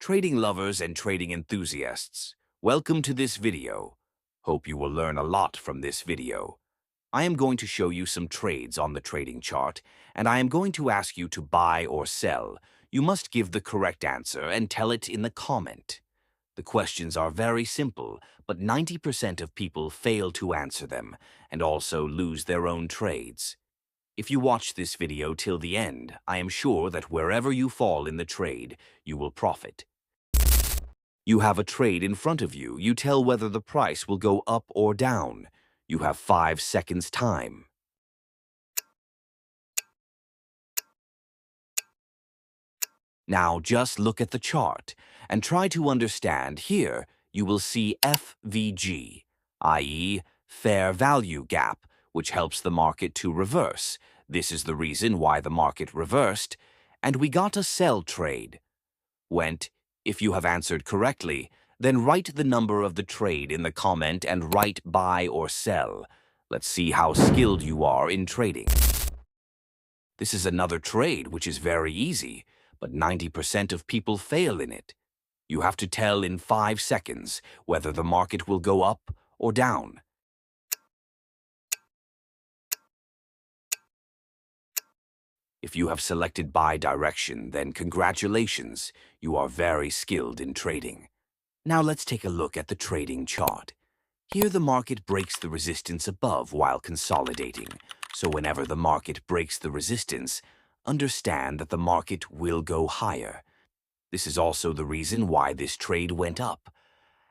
Trading lovers and trading enthusiasts, welcome to this video. Hope you will learn a lot from this video. I am going to show you some trades on the trading chart, and I am going to ask you to buy or sell. You must give the correct answer and tell it in the comment. The questions are very simple, but 90% of people fail to answer them and also lose their own trades. If you watch this video till the end, I am sure that wherever you fall in the trade, you will profit. You have a trade in front of you. You tell whether the price will go up or down. You have 5 seconds time. Now just look at the chart and try to understand. Here, you will see FVG, i.e. fair value gap, which helps the market to reverse. This is the reason why the market reversed, and we got a sell trade. If you have answered correctly, then write the number of the trade in the comment and write buy or sell. Let's see how skilled you are in trading. This is another trade which is very easy, but 90% of people fail in it. You have to tell in 5 seconds whether the market will go up or down. If you have selected buy direction, then congratulations, you are very skilled in trading. Now let's take a look at the trading chart. Here the market breaks the resistance above while consolidating. So whenever the market breaks the resistance, understand that the market will go higher. This is also the reason why this trade went up.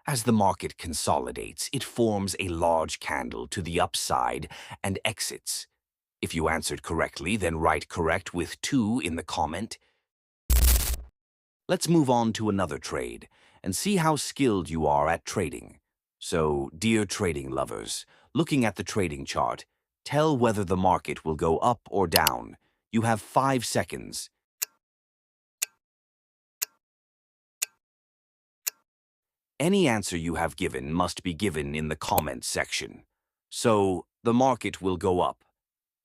As the market consolidates, it forms a large candle to the upside and exits. If you answered correctly, then write correct with 2 in the comment. Let's move on to another trade and see how skilled you are at trading. So, dear trading lovers, looking at the trading chart, tell whether the market will go up or down. You have 5 seconds. Any answer you have given must be given in the comment section. So, the market will go up.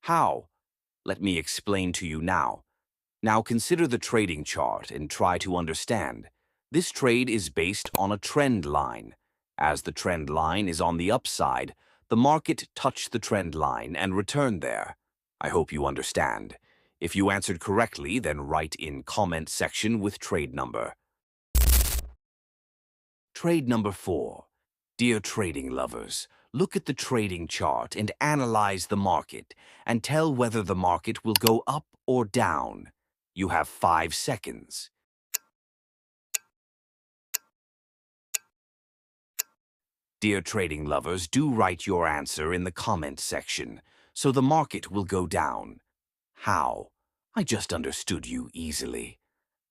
How? Let me explain to you now. Now consider the trading chart and try to understand. This trade is based on a trend line. As the trend line is on the upside, the market touched the trend line and returned there. I hope you understand. If you answered correctly, then write in comment section with trade number. Trade number 4. Dear trading lovers, look at the trading chart and analyze the market and tell whether the market will go up or down. You have 5 seconds. Dear trading lovers, do write your answer in the comment section, so the market will go down. How? I just understood you easily.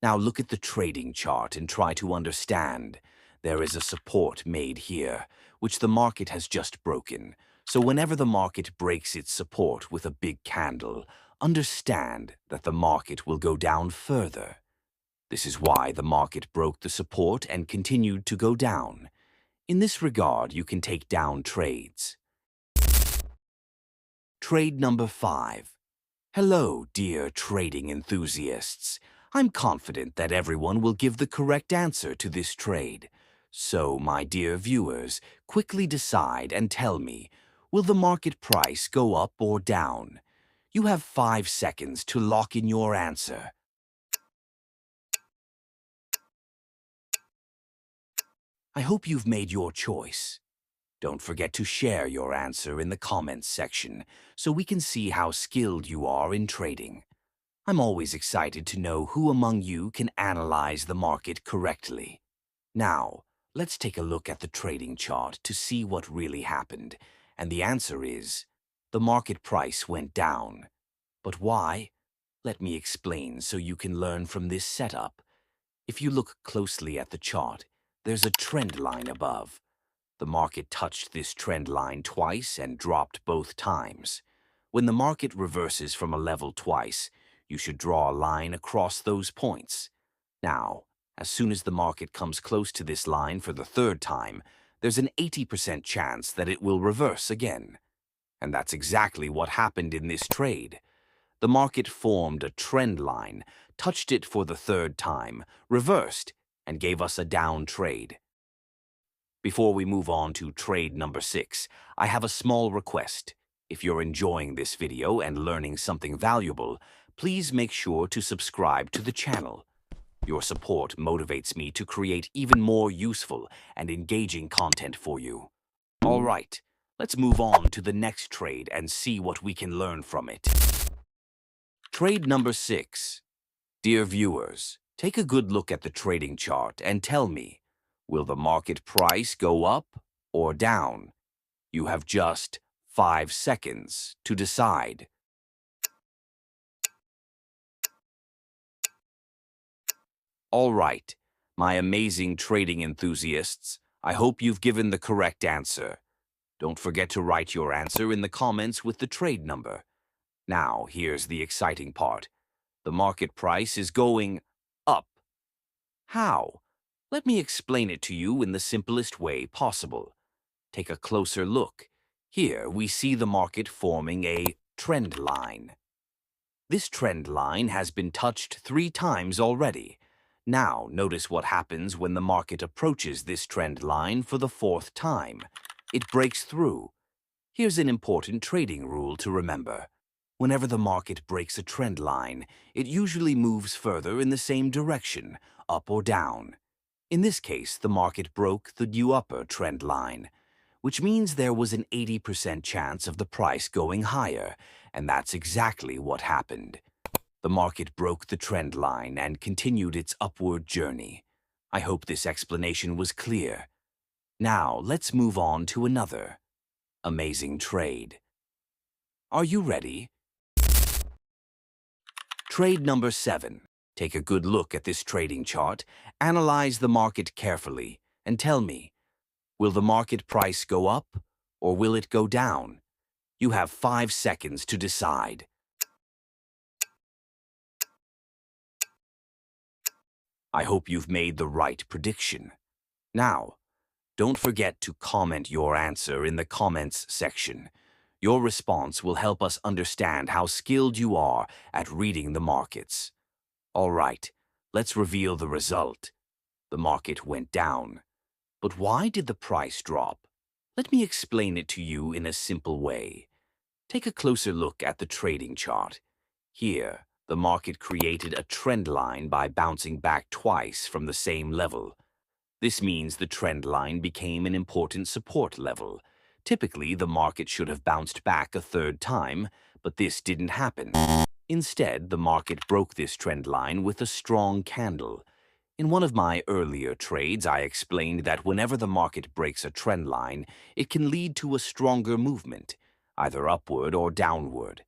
Now look at the trading chart and try to understand. There is a support made here, which the market has just broken. So whenever the market breaks its support with a big candle, understand that the market will go down further. This is why the market broke the support and continued to go down. In this regard, you can take down trades. Trade number 5. Hello, dear trading enthusiasts. I'm confident that everyone will give the correct answer to this trade. So, my dear viewers, quickly decide and tell me, will the market price go up or down? You have 5 seconds to lock in your answer. I hope you've made your choice. Don't forget to share your answer in the comments section so we can see how skilled you are in trading. I'm always excited to know who among you can analyze the market correctly. Now, let's take a look at the trading chart to see what really happened, and the answer is, the market price went down. But why? Let me explain so you can learn from this setup. If you look closely at the chart, there's a trend line above. The market touched this trend line twice and dropped both times. When the market reverses from a level twice, you should draw a line across those points. Now, as soon as the market comes close to this line for the 3rd time, there's an 80% chance that it will reverse again. And that's exactly what happened in this trade. The market formed a trend line, touched it for the 3rd time, reversed, and gave us a down trade. Before we move on to trade number 6, I have a small request. If you're enjoying this video and learning something valuable, please make sure to subscribe to the channel. Your support motivates me to create even more useful and engaging content for you. All right, let's move on to the next trade and see what we can learn from it. Trade number 6. Dear viewers, take a good look at the trading chart and tell me, will the market price go up or down? You have just 5 seconds to decide. All right, my amazing trading enthusiasts, I hope you've given the correct answer. Don't forget to write your answer in the comments with the trade number. Now, here's the exciting part. The market price is going up. How? Let me explain it to you in the simplest way possible. Take a closer look. Here we see the market forming a trend line. This trend line has been touched 3 times already. Now, notice what happens when the market approaches this trend line for the 4th time. It breaks through. Here's an important trading rule to remember. Whenever the market breaks a trend line, it usually moves further in the same direction, up or down. In this case, the market broke the new upper trend line, which means there was an 80% chance of the price going higher, and that's exactly what happened. The market broke the trend line and continued its upward journey. I hope this explanation was clear. Now, let's move on to another amazing trade. Are you ready? Trade number 7. Take a good look at this trading chart, analyze the market carefully, and tell me, will the market price go up or will it go down? You have 5 seconds to decide. I hope you've made the right prediction. Now, don't forget to comment your answer in the comments section. Your response will help us understand how skilled you are at reading the markets. All right, let's reveal the result. The market went down. But why did the price drop? Let me explain it to you in a simple way. Take a closer look at the trading chart. Here, the market created a trend line by bouncing back twice from the same level. This means the trend line became an important support level. Typically, the market should have bounced back a 3rd time, but this didn't happen. Instead, the market broke this trend line with a strong candle. In one of my earlier trades, I explained that whenever the market breaks a trend line, it can lead to a stronger movement, either upward or downward.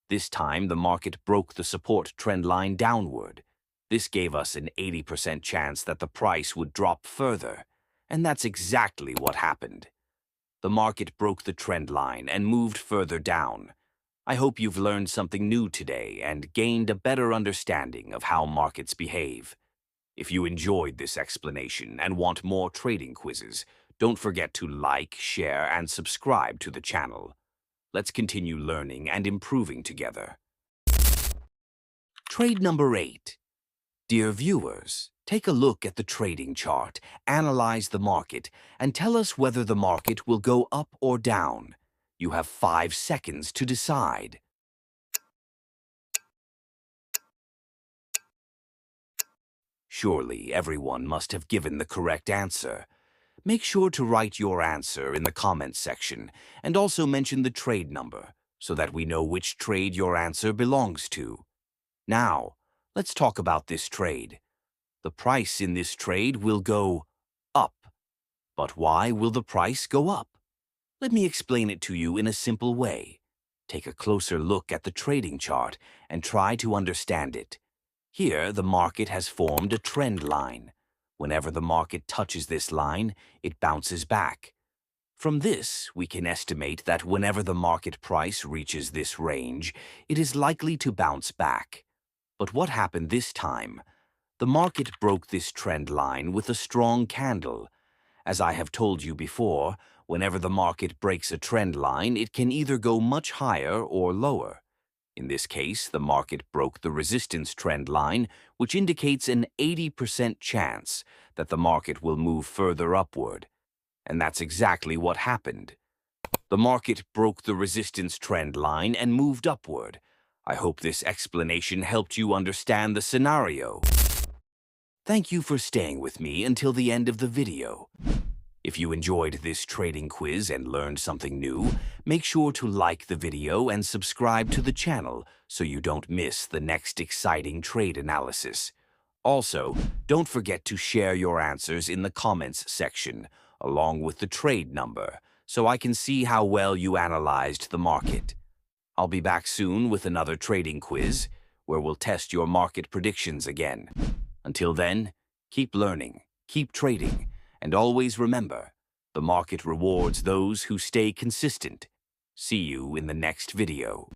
This time, the market broke the support trend line downward. This gave us an 80% chance that the price would drop further, and that's exactly what happened. The market broke the trend line and moved further down. I hope you've learned something new today and gained a better understanding of how markets behave. If you enjoyed this explanation and want more trading quizzes, don't forget to like, share, and subscribe to the channel. Let's continue learning and improving together. Trade number 8. Dear viewers, take a look at the trading chart, analyze the market, and tell us whether the market will go up or down. You have 5 seconds to decide. Surely everyone must have given the correct answer. Make sure to write your answer in the comments section and also mention the trade number so that we know which trade your answer belongs to. Now, let's talk about this trade. The price in this trade will go up. But why will the price go up? Let me explain it to you in a simple way. Take a closer look at the trading chart and try to understand it. Here, the market has formed a trend line. Whenever the market touches this line, it bounces back. From this, we can estimate that whenever the market price reaches this range, it is likely to bounce back. But what happened this time? The market broke this trend line with a strong candle. As I have told you before, whenever the market breaks a trend line, it can either go much higher or lower. In this case, the market broke the resistance trend line, which indicates an 80% chance that the market will move further upward. And that's exactly what happened. The market broke the resistance trend line and moved upward. I hope this explanation helped you understand the scenario. Thank you for staying with me until the end of the video. If you enjoyed this trading quiz and learned something new, make sure to like the video and subscribe to the channel so you don't miss the next exciting trade analysis. Also, don't forget to share your answers in the comments section, along with the trade number, so I can see how well you analyzed the market. I'll be back soon with another trading quiz, where we'll test your market predictions again. Until then, keep learning, keep trading, and always remember, the market rewards those who stay consistent. See you in the next video.